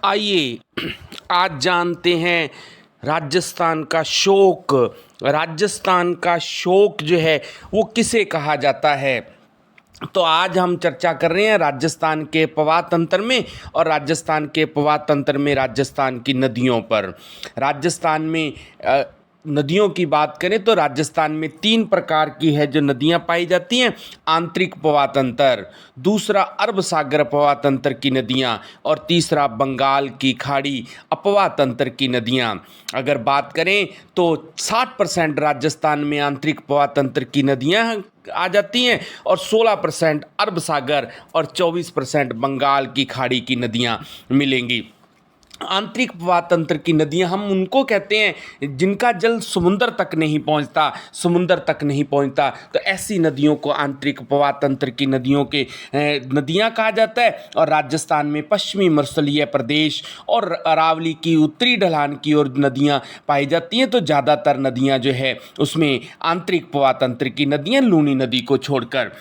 आइए आज जानते हैं राजस्थान का शोक। राजस्थान का शोक जो है वो किसे कहा जाता है। तो आज हम चर्चा कर रहे हैं राजस्थान के पवा तंत्र में और राजस्थान के पवा तंत्र में राजस्थान की नदियों पर। राजस्थान में नदियों की बात करें तो राजस्थान में 3 प्रकार की है जो नदियां पाई जाती हैं। आंतरिक पवा तंत्र, दूसरा अरब सागर पवा तंत्र की नदियां और तीसरा बंगाल की खाड़ी अपवा तंत्र की नदियां। अगर बात करें तो 60% राजस्थान में आंतरिक पवा तंत्र की नदियां आ जाती हैं और 16% अरब सागर और 24% बंगाल की खाड़ी की नदियां मिलेंगी। आंतरिक प्रवाह तंत्र की नदियां हम उनको कहते हैं जिनका जल समुद्र तक नहीं पहुंचता, समुद्र तक नहीं पहुंचता, तो ऐसी नदियों को आंतरिक प्रवाह तंत्र की नदियों के नदियां कहा जाता है। और राजस्थान में पश्चिमी मरुस्थलीय प्रदेश और अरावली की उत्तरी ढलान की ओर नदियां पाई जाती हैं। तो ज़्यादातर नदियां जो है उसमें आंतरिक प्रवाह तंत्र की नदियां, लूनी नदी को छोड़कर।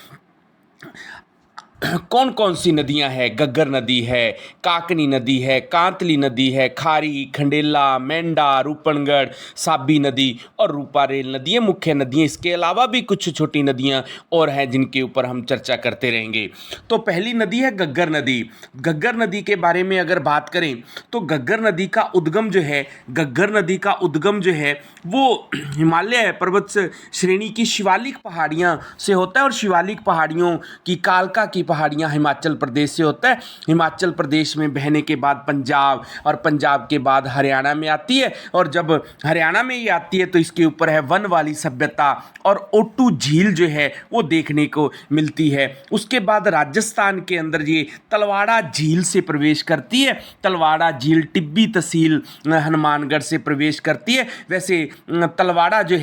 कौन कौन सी नदियां हैं? गग्गर नदी है, काकनी नदी है, कांतली नदी है, खारी, खंडेला, मेंढा, रूपनगढ़, साबी नदी और रूपारेल नदी है मुख्य नदियां। इसके अलावा भी कुछ छोटी नदियां और हैं जिनके ऊपर हम चर्चा करते रहेंगे। तो पहली नदी है गग्गर नदी। गग्गर नदी के बारे में अगर बात करें तो गग्गर नदी का उद्गम जो है, गग्गर नदी का उद्गम जो है वो हिमालय पर्वत श्रेणी की शिवालिक पहाड़ियां से होता है और शिवालिक पहाड़ियों की कालका की पहाड़ियां हिमाचल प्रदेश से होता है। हिमाचल प्रदेश में बहने के बाद पंजाब और पंजाब के बाद हरियाणा में आती है और जब हरियाणा में ये आती है तो इसके ऊपर है वन वाली सभ्यता और ओटू झील जो है वो देखने को मिलती है। उसके बाद राजस्थान के अंदर ये तलवाड़ा झील से प्रवेश करती है। तलवाड़ा झील टिब्बी तहसील हनुमानगढ़ से प्रवेश करती है। वैसे तलवाड़ा जो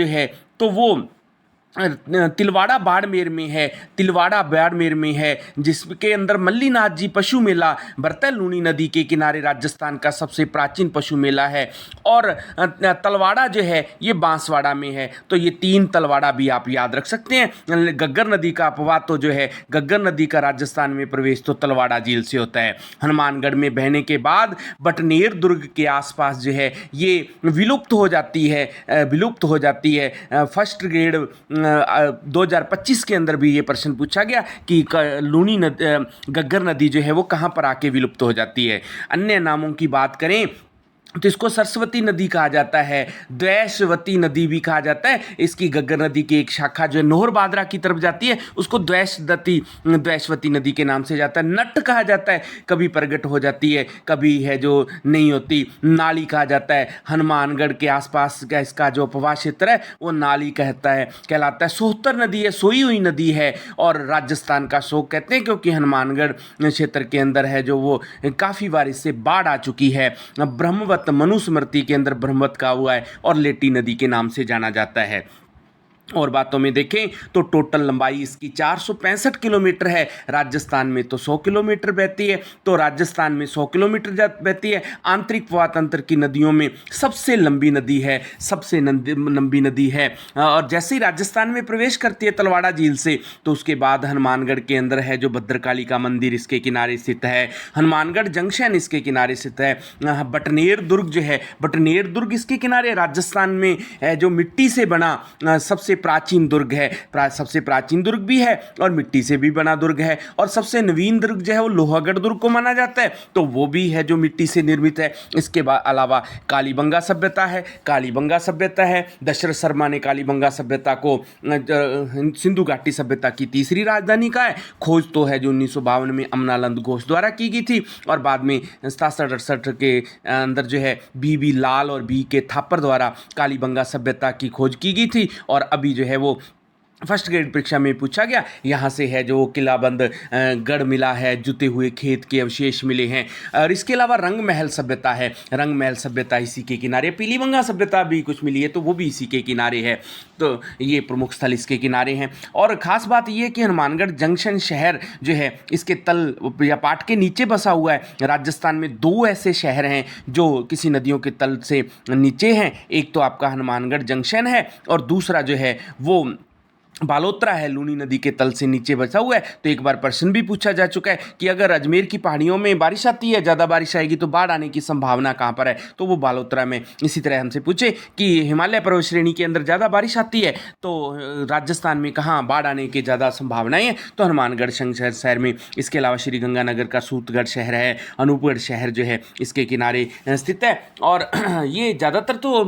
है तो वो तिलवाड़ा बाड़मेर में है, तिलवाड़ा बाड़मेर में है, जिसके अंदर मल्लीनाथ जी पशु मेला बरतल लूनी नदी के किनारे राजस्थान का सबसे प्राचीन पशु मेला है। और तलवाड़ा जो है ये बांसवाड़ा में है। तो ये 3 तलवाड़ा भी आप याद रख सकते हैं। गग्गर नदी का अपवाद तो जो है, गग्गर नदी का राजस्थान में प्रवेश तो तलवाड़ा झील से होता है। हनुमानगढ़ में बहने के बाद बटनेर दुर्ग के आसपास जो है ये विलुप्त हो जाती है। फर्स्ट ग्रेड 2025 के अंदर भी ये प्रश्न पूछा गया कि गग्गर नदी जो है वो कहाँ पर आके विलुप्त हो जाती है। अन्य नामों की बात करें तो इसको सरस्वती नदी कहा जाता है, द्वैशवती नदी भी कहा जाता है। इसकी गग्गर नदी की एक शाखा जो है नोहर बादरा की तरफ जाती है, उसको द्वैशवती नदी के नाम से जाता है। नट कहा जाता है, कभी प्रकट हो जाती है, कभी है जो नहीं होती। नाली कहा जाता है, हनुमानगढ़ के आसपास का इसका जो उपवास क्षेत्र है वो नाली कहलाता है। सोहतर नदी है, सोई हुई नदी है और राजस्थान का शोक कहते हैं क्योंकि हनुमानगढ़ क्षेत्र के अंदर है जो वो काफ़ी बार इससे बाढ़ आ चुकी है। ब्रह्मवत मनुस्मृति के अंदर ब्रह्मवत का हुआ है और लेटी नदी के नाम से जाना जाता है। और बातों में देखें तो टोटल लंबाई इसकी 465 किलोमीटर है। राजस्थान में तो 100 किलोमीटर बहती है, तो राजस्थान में 100 किलोमीटर बहती है। आंतरिक प्रवाह तंत्र की नदियों में सबसे लंबी नदी है। और जैसे ही राजस्थान में प्रवेश करती है तलवाड़ा झील से तो उसके बाद हनुमानगढ़ के अंदर है जो भद्रकाली का मंदिर इसके किनारे स्थित है। हनुमानगढ़ जंक्शन इसके किनारे स्थित है। बटनेर दुर्ग जो है, बटनेर दुर्ग इसके किनारे। राजस्थान में जो मिट्टी से बना सबसे प्राचीन दुर्ग है, सबसे प्राचीन दुर्ग भी है और मिट्टी से भी बना दुर्ग है। और सबसे नवीन दुर्ग जो है वो लोहागढ़ दुर्ग को माना जाता है, तो वो भी है जो मिट्टी से निर्मित है। इसके अलावा कालीबंगा सभ्यता है। दशरथ शर्मा ने कालीबंगा सभ्यता को सिंधु घाटी सभ्यता की तीसरी राजधानी का है। खोज तो है जो 1952 में अमनानंद घोष द्वारा की गई थी और बाद में 67-68 के अंदर जो है बी लाल और बी के थापर द्वारा कालीबंगा सभ्यता की खोज की गई थी। और अभी जो है वो फर्स्ट ग्रेड परीक्षा में पूछा गया। यहाँ से है जो किलाबंद गढ़ मिला है, जुते हुए खेत के अवशेष मिले हैं। और इसके अलावा रंग महल सभ्यता है, रंग महल सभ्यता इसी के किनारे। पीलीबंगा सभ्यता भी कुछ मिली है तो वो भी इसी के किनारे है। तो ये प्रमुख स्थल इसके किनारे हैं। और ख़ास बात ये है कि हनुमानगढ़ जंक्शन शहर जो है इसके तल या पाट के नीचे बसा हुआ है। राजस्थान में 2 ऐसे शहर हैं जो किसी नदियों के तल से नीचे हैं। एक तो आपका हनुमानगढ़ जंक्शन है और दूसरा जो है वो बालोतरा है लूनी नदी के तल से नीचे बसा हुआ है। तो एक बार प्रश्न भी पूछा जा चुका है कि अगर अजमेर की पहाड़ियों में बारिश आती है, ज़्यादा बारिश आएगी तो बाढ़ आने की संभावना कहाँ पर है, तो वो बालोतरा में। इसी तरह हमसे पूछे कि हिमालय पर्वत श्रेणी के अंदर ज़्यादा बारिश आती है तो राजस्थान में कहाँ बाढ़ आने की ज़्यादा संभावनाएं हैं, तो हनुमानगढ़ शहर में। इसके अलावा श्रीगंगानगर का सूतगढ़ शहर है, अनूपगढ़ शहर जो है इसके किनारे स्थित है। और ये ज़्यादातर तो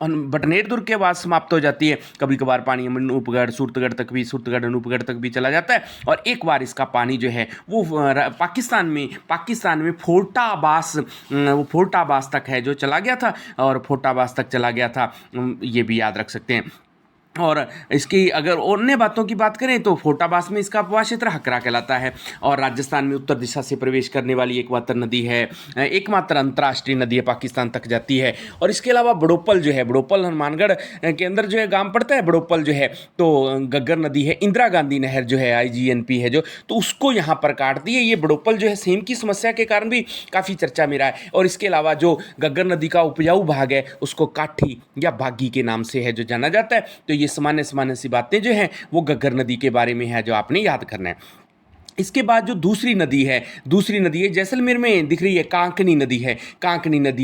बटनेर दुर्ग के बाद समाप्त हो जाती है। कभी कभार पानी अनूपगढ़ सूरतगढ़ तक भी, सूरतगढ़ अनूपगढ़ तक भी चला जाता है। और एक बार इसका पानी जो है वो पाकिस्तान में फोर्टाबास तक है जो चला गया था, और फोर्टाबास तक चला गया था, ये भी याद रख सकते हैं। और इसकी अगर अन्य बातों की बात करें तो फोर्टाबास में इसका अपवाह क्षेत्र हकरा कहलाता है। और राजस्थान में उत्तर दिशा से प्रवेश करने वाली एकमात्र नदी है, एकमात्र अंतर्राष्ट्रीय नदी है, पाकिस्तान तक जाती है। और इसके अलावा बड़ोपल जो है, बड़ोपल हनुमानगढ़ के अंदर जो है गांव पड़ता है बड़ोपल जो है, तो गग्गर नदी है, इंदिरा गांधी नहर जो है IGNP है जो, तो उसको यहाँ पर काट दी है। ये बड़ोपल जो है सेम की समस्या के कारण भी काफ़ी चर्चा में रहा है। और इसके अलावा जो गग्गर नदी का उपजाऊ भाग है उसको काठी या बागी के नाम से है जो जाना जाता है। तो ये सामान्य सी बातें जो हैं वो गग्गर नदी के बारे में है जो आपने याद करना है। इसके बाद जो दूसरी नदी है जैसलमेर में दिख रही है, कांकनी नदी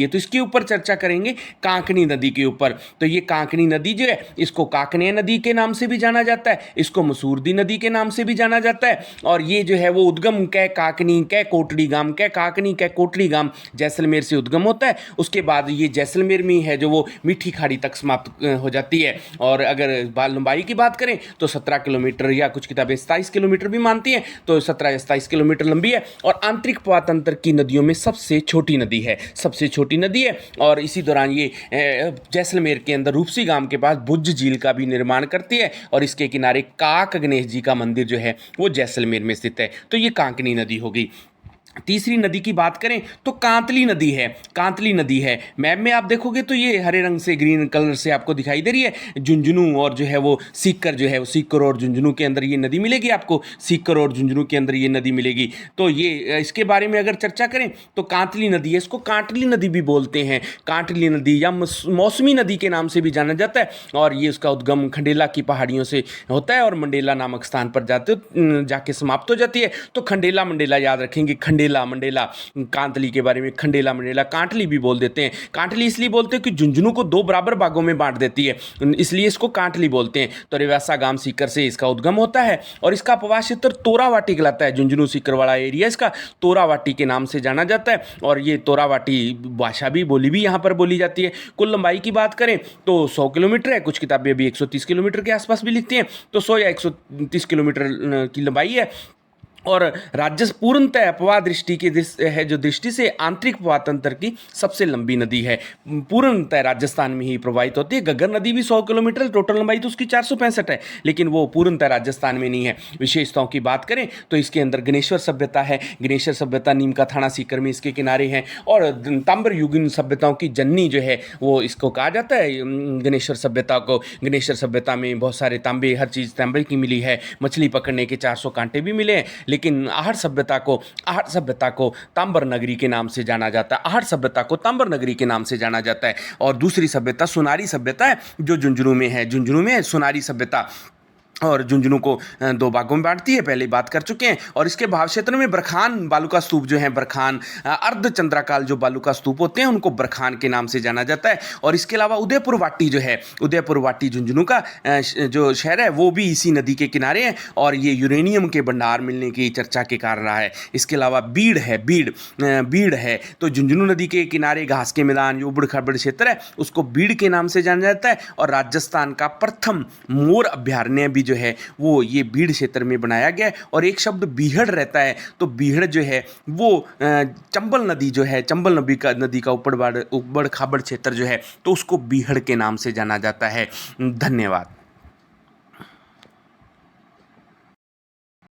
है, तो इसके ऊपर चर्चा करेंगे, कांकनी नदी के ऊपर। तो ये कांकनी नदी जो है इसको काकनिया नदी के नाम से भी जाना जाता है, इसको मसूरदी नदी के नाम से भी जाना जाता है। और ये जो है वो उद्गम कै काकनी कै कोटड़ी गांव कै काकनी कै कोटड़ी गांव जैसलमेर से उद्गम होता है। उसके बाद ये जैसलमेर में है जो वो मीठी खाड़ी तक समाप्त हो जाती है। और अगर लंबाई की बात करें तो 17 किलोमीटर या कुछ किताबें 27 किलोमीटर भी मानती हैं, तो 17 या 27 किलोमीटर लंबी है। और आंतरिक प्रवाह की नदियों में सबसे छोटी नदी है। और इसी दौरान ये जैसलमेर के अंदर रूपसी गांव के पास भुज झील का भी निर्माण करती है। और इसके किनारे काक गणेश जी का मंदिर जो है वो जैसलमेर में स्थित है। तो ये कांकनी नदी होगी। तीसरी नदी की बात करें तो कांतली नदी है। मैप में आप देखोगे तो ये हरे रंग से, ग्रीन कलर से आपको दिखाई दे रही है। झुंझुनू और जो है वो सीकर जो है वो सीकर और झुंझुनू के अंदर ये नदी मिलेगी आपको, सीकर और झुंझुनू के अंदर ये नदी मिलेगी। तो ये इसके बारे में अगर चर्चा करें तो कांतली नदी है, इसको कांटली नदी भी बोलते हैं, कांटली नदी या मौसमी नदी के नाम से भी जाना जाता है। और ये उसका उद्गम खंडेला की पहाड़ियों से होता है और मंडेला नामक स्थान पर जाके समाप्त हो जाती है। तो खंडेला मंडेला याद रखेंगे, खंडेला मंडेला। कांतली के बारे में खंडेला मंडेला, कांटली भी बोल देते हैं। कांटली इसलिए बोलते हैं कि झुंझुनू को 2 बराबर भागों में बांट देती है, इसलिए इसको कांटली बोलते हैं। तो रेवासा गांव सीकर से इसका उद्गम होता है और इसका अपवाह क्षेत्र तोरावाटी कहलाता है। झुंझुनू सीकर वाला एरिया इसका तोरावाटी के नाम से जाना जाता है। और ये तोरावाटी भाषा भी बोली भी यहाँ पर बोली जाती है। कुल लंबाई की बात करें तो 100 किलोमीटर है, कुछ किताबें अभी 130 किलोमीटर के आसपास भी लिखती हैं, तो 100 या 130 किलोमीटर की लंबाई है। और राज्य पूर्णतः अपवाह दृष्टि से आंतरिक प्रवाह तंत्र की सबसे लंबी नदी है, पूर्णतः राजस्थान में ही प्रवाहित होती है। गग्गर नदी भी 100 किलोमीटर, टोटल लंबाई तो उसकी 465 है, लेकिन वो पूर्णतः राजस्थान में नहीं है। विशेषताओं की बात करें तो इसके अंदर गणेश्वर सभ्यता है, गणेश्वर सभ्यता नीम का थाना सीकर में इसके किनारे हैं। और ताम्र युगीन सभ्यताओं की जननी जो है वो इसको कहा जाता है, गणेश्वर सभ्यता को। गणेश्वर सभ्यता में बहुत सारे तांबे, हर चीज़ तांबे की मिली है, मछली पकड़ने के 400 कांटे भी मिले हैं। लेकिन आहट सभ्यता को तांबर नगरी के नाम से जाना जाता है, आहट सभ्यता को तांबर नगरी के नाम से जाना जाता है। और दूसरी सभ्यता सुनारी सभ्यता है जो झुंझुनू में है, सुनारी सभ्यता। और झुंझुनू को 2 भागों में बांटती है, पहले बात कर चुके हैं। और इसके भाव क्षेत्र में बरखान बालू का स्तूप जो है, बरखान अर्धचंद्राकाल जो बालू का स्तूप होते हैं उनको बरखान के नाम से जाना जाता है। और इसके अलावा उदयपुर वाटी जो है, उदयपुर वाटी झुंझुनू का जो शहर है वो भी इसी नदी के किनारे है और ये यूरेनियम के भंडार मिलने की चर्चा के कारण रहा है। इसके अलावा बीड़ है, तो झुंझुनू नदी के किनारे घास के मैदान जो उबड़ खाबड़ क्षेत्र है उसको बीड़ के नाम से जाना जाता है। और राजस्थान का प्रथम मोर अभ्यारण्य भी जो है वो ये बीड़ क्षेत्र में बनाया गया है। और एक शब्द बीहड़ रहता है, तो बीहड़ जो है वो चंबल नदी जो है, चंबल नदी का उबड़ खाबड़ क्षेत्र जो है तो उसको बीहड़ के नाम से जाना जाता है। धन्यवाद।